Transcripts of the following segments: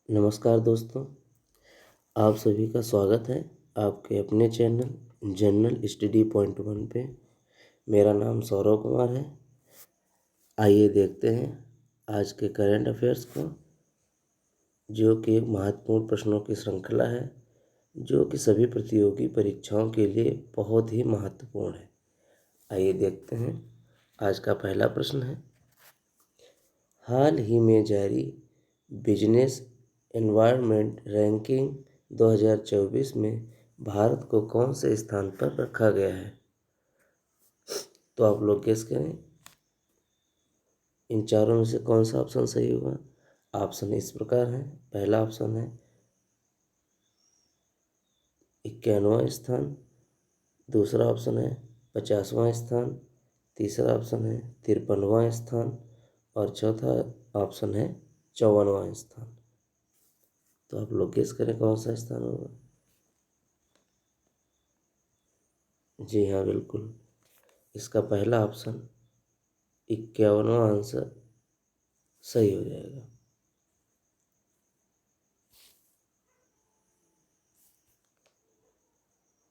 नमस्कार दोस्तों, आप सभी का स्वागत है आपके अपने channel general study point one पे। मेरा नाम सौरव कुमार है। आइए देखते हैं आज के करंट अफेयर्स को, जो कि एक महत्वपूर्ण प्रश्नों की श्रृंखला है, जो कि सभी प्रतियोगी परीक्षाओं के लिए बहुत ही महत्वपूर्ण है। आइए देखते हैं। आज का पहला प्रश्न है, हाल ही में जारी बिजनेस एनवायरनमेंट रैंकिंग 2024 में भारत को कौन से स्थान पर रखा गया है? तो आप लोग गेस करें, इन चारों में से कौन सा ऑप्शन सही होगा। ऑप्शन इस प्रकार है। पहला ऑप्शन है 51वां स्थान, दूसरा ऑप्शन है 50वां स्थान, तीसरा ऑप्शन है 53वां स्थान और चौथा ऑप्शन है 54वां स्थान। तो आप लोग गेस करें कौन सा स्थान होगा। जी हाँ, बिल्कुल, इसका पहला ऑप्शन 51वां आंसर सही हो जाएगा।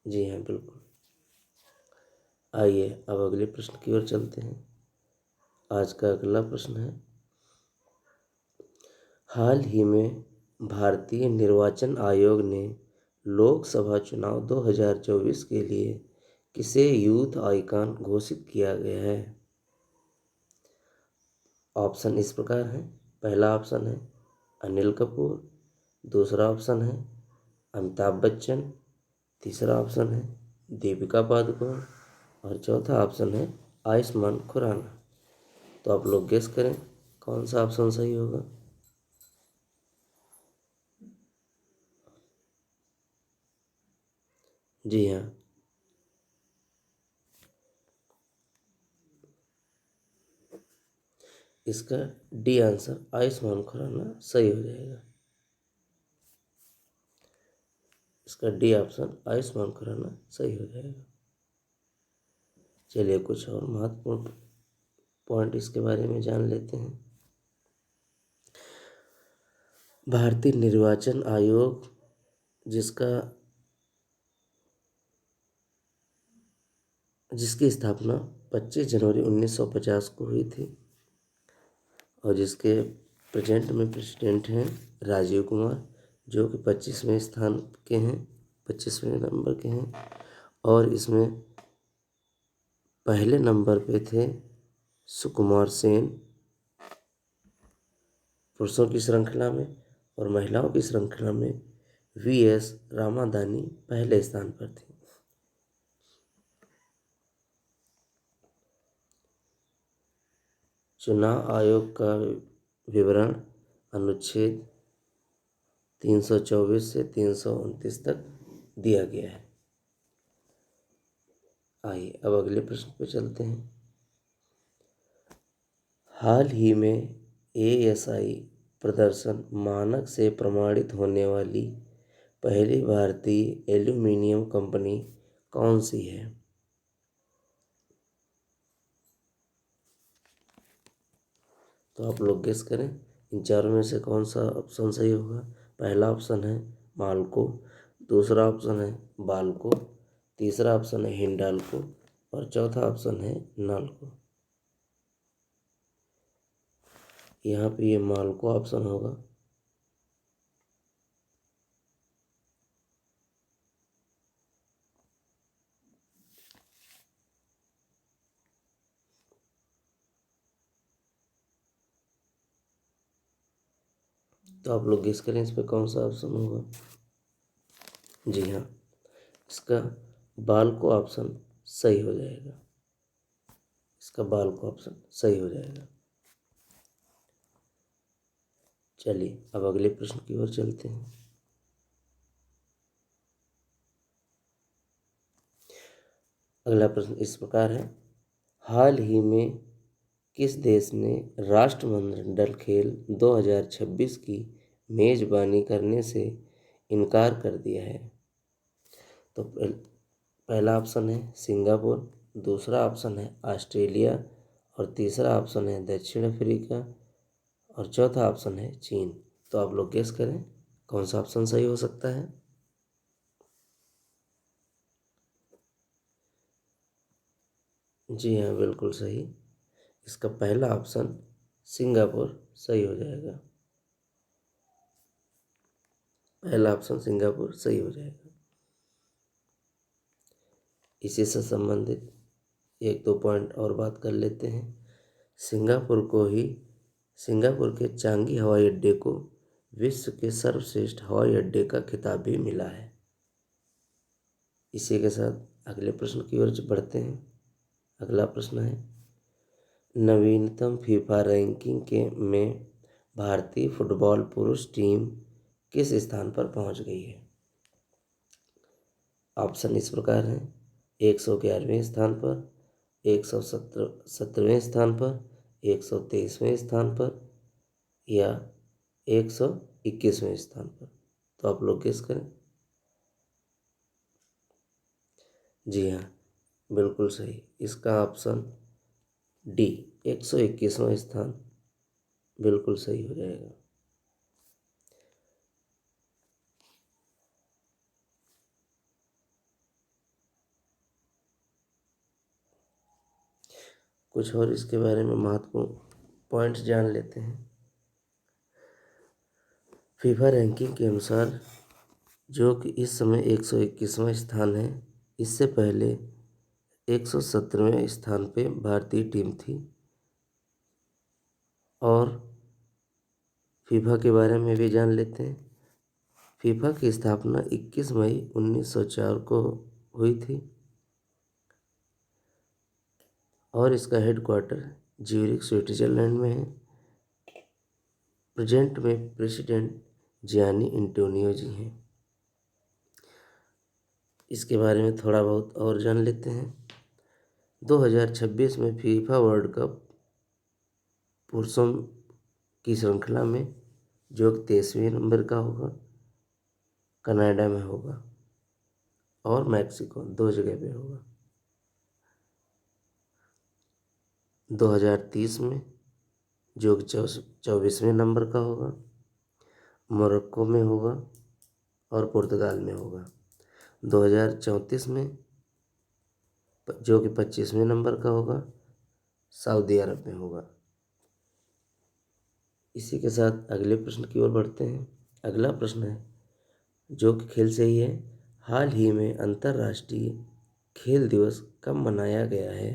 जी हाँ, बिल्कुल। आइए अब अगले प्रश्न की ओर चलते हैं। आज का अगला प्रश्न है, हाल ही में भारतीय निर्वाचन आयोग ने लोकसभा चुनाव 2024 के लिए किसे यूथ आइकॉन घोषित किया गया है? ऑप्शन इस प्रकार है। पहला ऑप्शन है अनिल कपूर, दूसरा ऑप्शन है अमिताभ बच्चन, तीसरा ऑप्शन है दीपिका पादुकोण और चौथा ऑप्शन है आयुष्मान खुराना। तो आप लोग गेस करें कौन सा ऑप्शन सही होगा। जी हाँ, इसका डी आंसर आयुष्मान खुराना सही हो जाएगा। इसका डी ऑप्शन आयुष्मान खुराना सही हो जाएगा। चलिए कुछ और महत्वपूर्ण पॉइंट इसके बारे में जान लेते हैं। भारतीय निर्वाचन आयोग जिसकी स्थापना 25 जनवरी 1950 को हुई थी और जिसके प्रेजेंट में प्रेसिडेंट हैं राजीव कुमार, जो कि 25वें स्थान के हैं, 25वें नंबर के हैं। और इसमें पहले नंबर पे थे सुकुमार सेन पुरुषों की श्रृंखला में, और महिलाओं की श्रृंखला में वीएस रामादानी पहले स्थान पर थी। चुनाव आयोग का विवरण अनुच्छेद 324 से 329 तक दिया गया है। आइए अब अगले प्रश्न पे चलते हैं। हाल ही में एएसआई प्रदर्शन मानक से प्रमाणित होने वाली पहली भारतीय एल्यूमीनियम कंपनी कौन सी है? तो आप लोग गेस करें इन चारों में से कौन सा ऑप्शन सही होगा। पहला ऑप्शन है माल्को, दूसरा ऑप्शन है बाल्को, तीसरा ऑप्शन है हिंडाल्को और चौथा ऑप्शन है नाल्को। यहाँ पे ये माल्को ऑप्शन होगा। तो आप लोग गेस करें इस पर कौन सा ऑप्शन होगा। जी हाँ, इसका बाल्को ऑप्शन सही हो जाएगा। इसका बाल्को ऑप्शन सही हो जाएगा। चलिए अब अगले प्रश्न की ओर चलते हैं। अगला प्रश्न इस प्रकार है, हाल ही में किस देश ने राष्ट्रमंडल खेल 2026 की मेजबानी करने से इनकार कर दिया है? तो पहला ऑप्शन है सिंगापुर, दूसरा ऑप्शन है ऑस्ट्रेलिया और तीसरा ऑप्शन है दक्षिण अफ्रीका और चौथा ऑप्शन है चीन। तो आप लोग गेस करें कौन सा ऑप्शन सही हो सकता है। जी हाँ, बिल्कुल सही। इसका पहला ऑप्शन सिंगापुर सही हो जाएगा। पहला ऑप्शन सिंगापुर सही हो जाएगा। इसी से संबंधित एक दो पॉइंट और बात कर लेते हैं। सिंगापुर के चांगी हवाई अड्डे को विश्व के सर्वश्रेष्ठ हवाई अड्डे का खिताब भी मिला है। इसी के साथ अगले प्रश्न की ओर बढ़ते हैं। अगला प्रश्न है, नवीनतम फीफा रैंकिंग के में भारतीय फुटबॉल पुरुष टीम किस स्थान पर पहुंच गई है। ऑप्शन इस प्रकार हैं, 111वें स्थान पर, 117वें स्थान पर, 123वें स्थान पर या 121वें स्थान पर। तो आप लोग गेस करें। जी हाँ, बिल्कुल सही। इसका ऑप्शन डी 121वां स्थान बिल्कुल सही हो जाएगा। कुछ और इसके बारे में महत्वपूर्ण पॉइंट्स जान लेते हैं। फीफा रैंकिंग के अनुसार जो कि इस समय 121वां स्थान है, इससे पहले 117वें स्थान पे भारतीय टीम थी। और फीफा के बारे में भी जान लेते हैं। फीफा की स्थापना 21 मई 1904 को हुई थी और इसका हेडक्वार्टर ज्यूरिख स्विट्जरलैंड में है। प्रेजेंट में प्रेसिडेंट जियानी इंटोनियो जी हैं। इसके बारे में थोड़ा बहुत और जान लेते हैं। 2026 में फीफा वर्ल्ड कप पुरुषों की श्रृंखला में जो 23वें नंबर का होगा, कनाडा में होगा और मैक्सिको, 2 जगह पे होगा। 2030 में जो 24वें नंबर का होगा, मोरक्को में होगा और पुर्तगाल में होगा। 2034 में जो कि 25वें नंबर का होगा, सऊदी अरब में होगा। इसी के साथ अगले प्रश्न की ओर बढ़ते हैं। अगला प्रश्न है जो कि खेल से ही है, हाल ही में अंतर्राष्ट्रीय खेल दिवस कब मनाया गया है।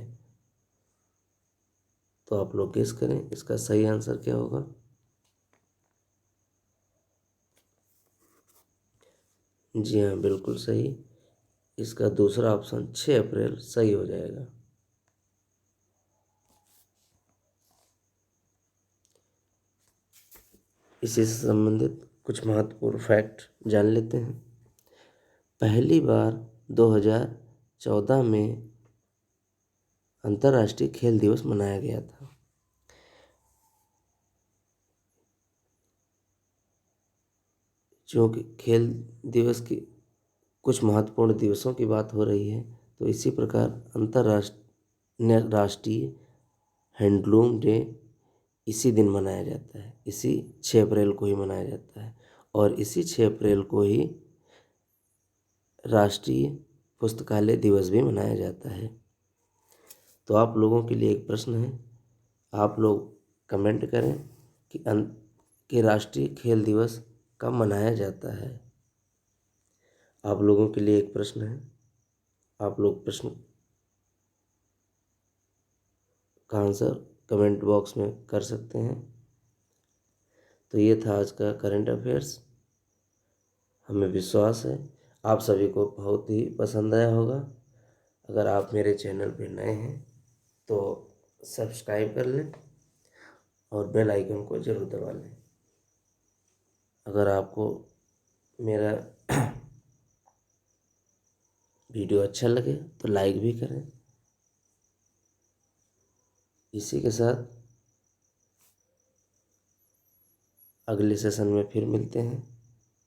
तो आप लोग गेस करें इसका सही आंसर क्या होगा। जी हाँ, बिल्कुल सही। इसका दूसरा ऑप्शन 6 अप्रैल सही हो जाएगा। इसी से संबंधित कुछ महत्वपूर्ण फैक्ट जान लेते हैं। पहली बार 2014 में अंतर्राष्ट्रीय खेल दिवस मनाया गया था। क्योंकि खेल दिवस की कुछ महत्वपूर्ण दिवसों की बात हो रही है, तो इसी प्रकार राष्ट्रीय हैंडलूम डे इसी दिन मनाया जाता है। इसी 6 अप्रैल को ही मनाया जाता है और इसी 6 अप्रैल को ही राष्ट्रीय पुस्तकालय दिवस भी मनाया जाता है। तो आप लोगों के लिए एक प्रश्न है, आप लोग कमेंट करें कि राष्ट्रीय खेल दिवस कब मनाया जाता है। आप लोगों के लिए एक प्रश्न है, आप लोग प्रश्न का आंसर कमेंट बॉक्स में कर सकते हैं। तो ये था आज का करंट अफेयर्स। हमें विश्वास है आप सभी को बहुत ही पसंद आया होगा। अगर आप मेरे चैनल पे नए हैं तो सब्सक्राइब कर लें और बेल आइकन को ज़रूर दबा लें। अगर आपको मेरा वीडियो अच्छा लगे तो लाइक भी करें। इसी के साथ अगले सेशन में फिर मिलते हैं।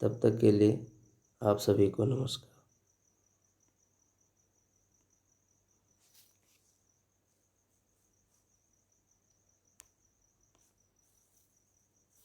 तब तक के लिए आप सभी को नमस्कार।